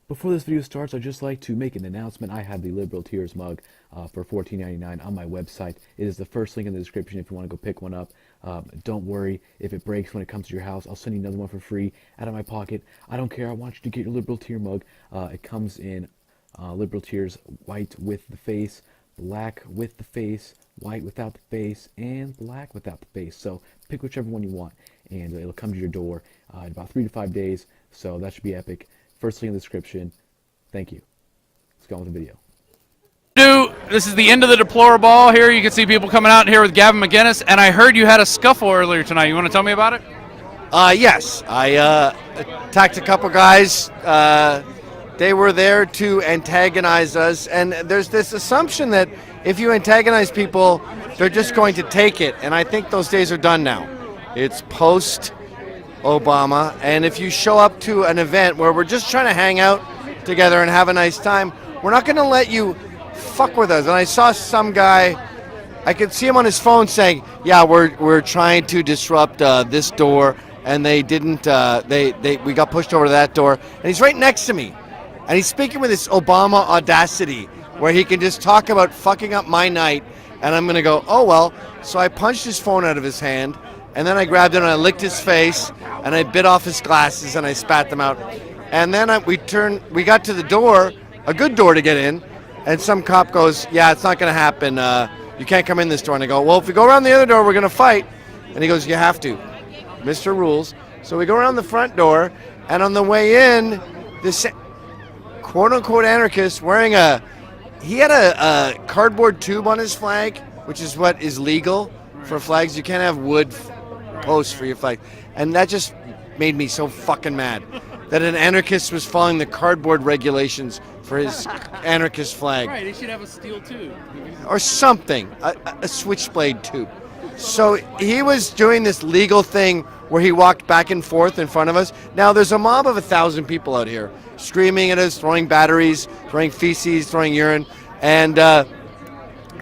Before this video starts, I'd just like to make an announcement. I have the Liberal Tears mug for $14.99 on my website. It is the first link in the description if you want to go pick one up. Don't worry if it breaks when it comes to your house. I'll send you another one for free out of my pocket. I don't care. I want you to get your Liberal Tear mug. It comes in Liberal Tears white with the face, black with the face, white without the face, and black without the face. So pick whichever one you want, and it'll come to your door in about 3 to 5 days. So that should be epic. First link in the description. Thank you. Let's go on with the video. This is the end of the deplorable here. You can see people coming out here with Gavin Mcinnes, and I heard you had a scuffle earlier tonight. You want to tell me about it? Yes, I attacked a couple guys. They were there to antagonize us, and there's this assumption that if you antagonize people, they're just going to take it, and I think those days are done now. It's post-Obama, and if you show up to an event where we're just trying to hang out together and have a nice time, we're not going to let you fuck with us. And I saw some guy, I could see him on his phone saying, yeah, we're trying to disrupt this door, and they didn't, we got pushed over to that door, and he's right next to me. And he's speaking with this Obama audacity where he can just talk about fucking up my night, and I'm going to go, oh, well. So I punched his phone out of his hand, and then I grabbed it and I licked his face, and I bit off his glasses and I spat them out. And then we got to the door, a good door to get in, and some cop goes, yeah, it's not going to happen. You can't come in this door. And I go, well, if we go around the other door, we're going to fight. And he goes, you have to. Mr. Rules. So we go around the front door, and on the way in, this quote-unquote anarchist wearing he had a cardboard tube on his flag, which is what is legal for flags. You can't have wood posts for your flag. And that just made me so fucking mad that an anarchist was following the cardboard regulations for his anarchist flag. Right, he should have a steel tube. Or something, a switchblade tube. So he was doing this legal thing where he walked back and forth in front of us. Now there's a mob of 1,000 people out here screaming at us, throwing batteries, throwing feces, throwing urine. And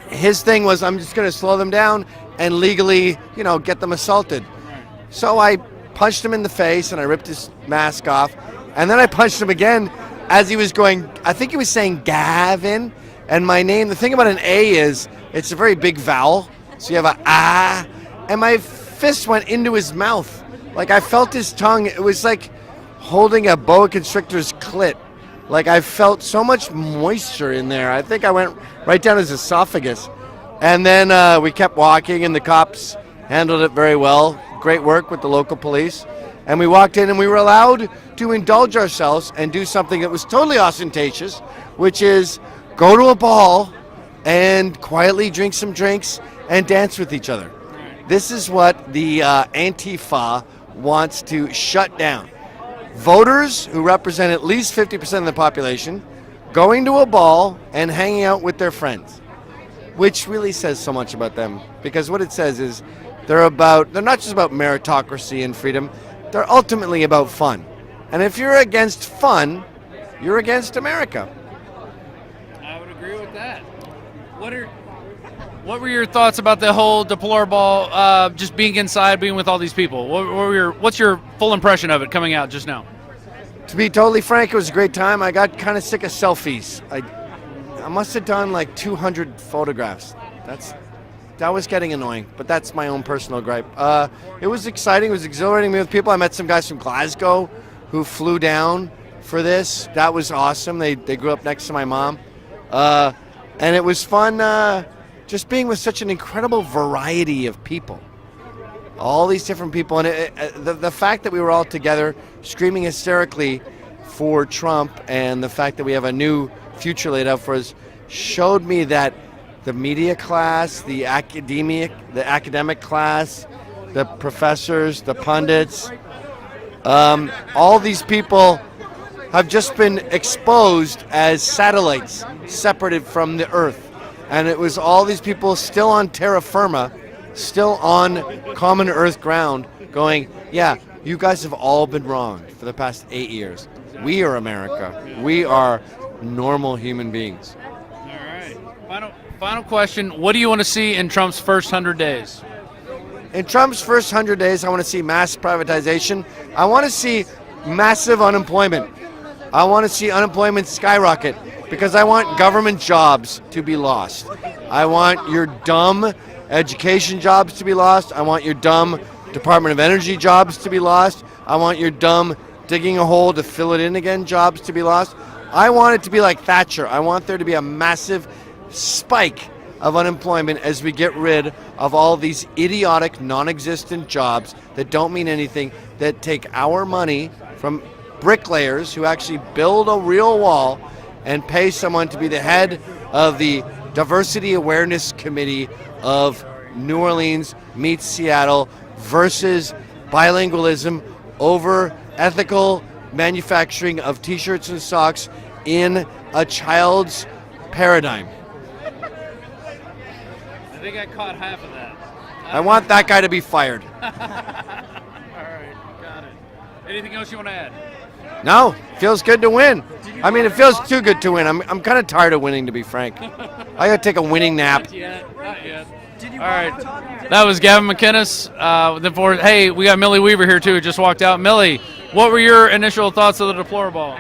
his thing was, I'm just going to slow them down and legally, get them assaulted. So I punched him in the face and I ripped his mask off. And then I punched him again as he was going, I think he was saying Gavin. And my name, the thing about an A is, it's a very big vowel. So you have a ah. And my fist went into his mouth. Like I felt his tongue. It was like holding a boa constrictor's clit. Like I felt so much moisture in there. I think I went right down his esophagus. And then we kept walking and the cops handled it very well. Great work with the local police. And we walked in and we were allowed to indulge ourselves and do something that was totally ostentatious, which is go to a ball and quietly drink some drinks and dance with each other. This is what the Antifa wants to shut down. Voters who represent at least 50% of the population going to a ball and hanging out with their friends, which really says so much about them, because what it says is they're not just about meritocracy and freedom, they're ultimately about fun. And if you're against fun, you're against America. I would agree with that. What were your thoughts about the whole deplorable, just being inside, being with all these people? What's your full impression of it coming out just now? To be totally frank, it was a great time. I got kind of sick of selfies. I must have done like 200 photographs. That was getting annoying, but that's my own personal gripe. It was exciting. It was exhilarating me with people. I met some guys from Glasgow who flew down for this. That was awesome. They grew up next to my mom. And it was fun just being with such an incredible variety of people. All these different people. And the fact that we were all together screaming hysterically for Trump, and the fact that we have a new future laid out for us, showed me that the media class, the academic class, the professors, the pundits, all these people have just been exposed as satellites separated from the Earth. And it was all these people still on terra firma, still on common Earth ground, going, yeah, you guys have all been wrong for the past 8 years. We are America. We are normal human beings. All right. Final question. What do you want to see in Trump's first 100 days? In Trump's first 100 days, I want to see mass privatization. I want to see massive unemployment. I want to see unemployment skyrocket because I want government jobs to be lost. I want your dumb education jobs to be lost. I want your dumb Department of Energy jobs to be lost. I want your dumb digging a hole to fill it in again jobs to be lost. I want it to be like Thatcher. I want there to be a massive spike of unemployment as we get rid of all these idiotic, non-existent jobs that don't mean anything, that take our money from bricklayers who actually build a real wall and pay someone to be the head of the Diversity Awareness Committee of New Orleans meets Seattle versus bilingualism over ethical manufacturing of t-shirts and socks in a child's paradigm. I think I caught half of that. I want that guy to be fired. All right, got it. Anything else you want to add? No, feels good to win. I mean, it feels too good to win. I'm kind of tired of winning, to be frank. I gotta take a winning nap. Not yet. All right, that was Gavin Mcinnes. Hey, we got Millie Weaver here too, who just walked out. Millie, what were your initial thoughts of the deplorable?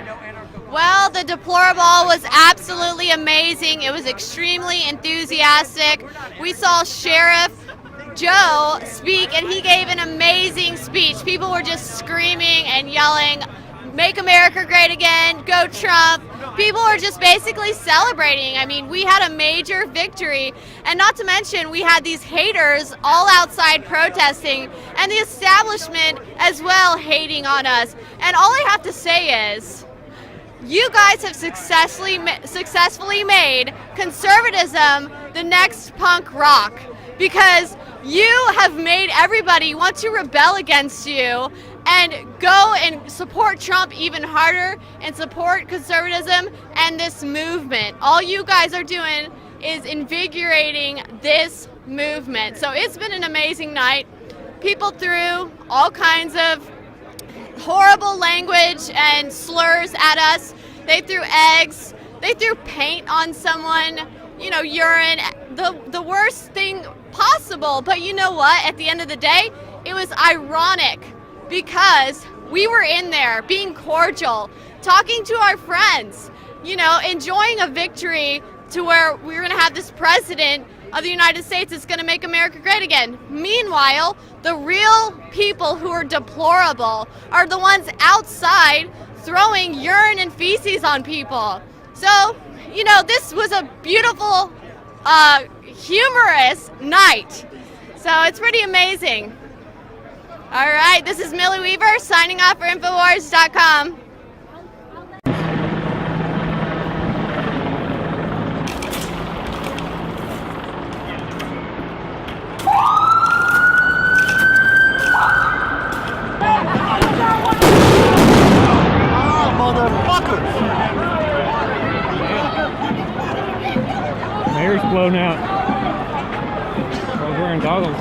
Well, the deplorable was absolutely amazing. It was extremely enthusiastic. We saw Sheriff Joe speak, and he gave an amazing speech. People were just screaming and yelling, "Make America Great Again, go Trump." People were just basically celebrating. I mean, we had a major victory, and not to mention we had these haters all outside protesting, and the establishment as well hating on us. And all I have to say is, you guys have successfully made conservatism the next punk rock, because you have made everybody want to rebel against you and go and support Trump even harder and support conservatism and this movement. All you guys are doing is invigorating this movement. So it's been an amazing night. People threw all kinds of horrible language and slurs at us. They threw eggs. They threw paint on someone, urine, the worst thing possible. But you know what? At the end of the day, it was ironic because we were in there being cordial, talking to our friends, enjoying a victory to where we're going to have this president of the United States that's going to make America great again. Meanwhile, the real people who are deplorable are the ones outside throwing urine and feces on people. So, this was a beautiful, humorous night. So it's pretty amazing. All right, this is Millie Weaver signing off for Infowars.com. Maher's blown out. I was wearing goggles.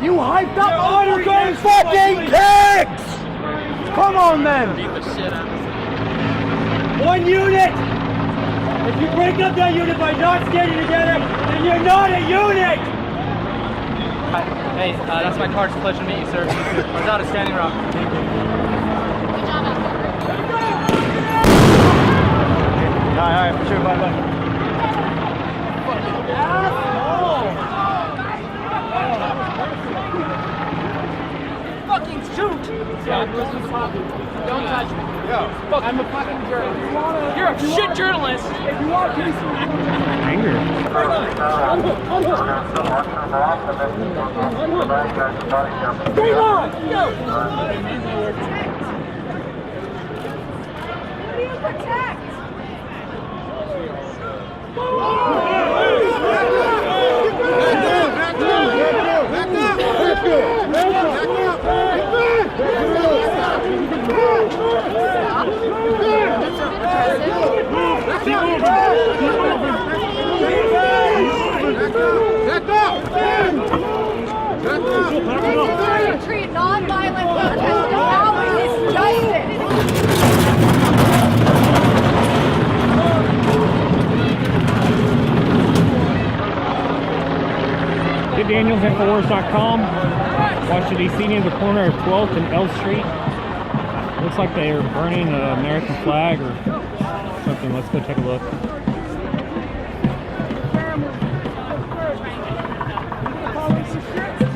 You hyped up all your those fucking pigs! Come on then! One unit! If you break up that unit by not standing together, then you're not a unit! Hey, that's my card. It's a pleasure to meet you, sir. I was out of Standing Rock. Thank you. Alright, for sure. Bye. Fucking shoot! Yeah, don't touch me. Yeah. Fuck, I'm a fucking journalist. You're a shit journalist. If you want peace, Anger. stay on! Go! What do you protect? Treat non-violent protesters how is justice? GunsInfoWars.com. Washington, D.C. near the corner of 12th and L Street. Looks like they are burning the American flag or something. Let's go take a look.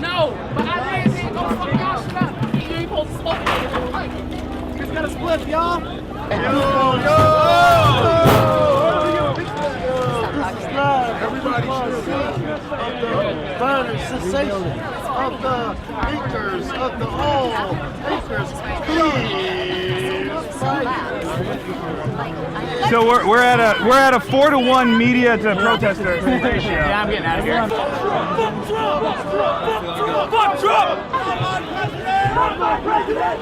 No, but I didn't go fucking out. Shut up. You ain't supposed to smoke it. It's got a split, y'all. Everybody should the burner sensation of the acres of the all acres. So we're at a 4-to-1 media to protester ratio. Yeah, I'm getting out of here. Fuck Trump! Not my president!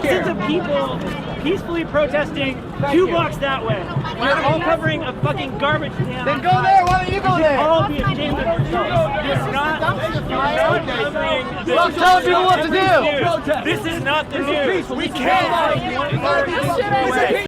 Tens of people peacefully protesting 2 blocks that way. You're all covering a fucking garbage can. Then go there. Why don't you go there? All be ashamed of yourselves. You're not covering the Stop telling people what to do. This is not the news. We can't.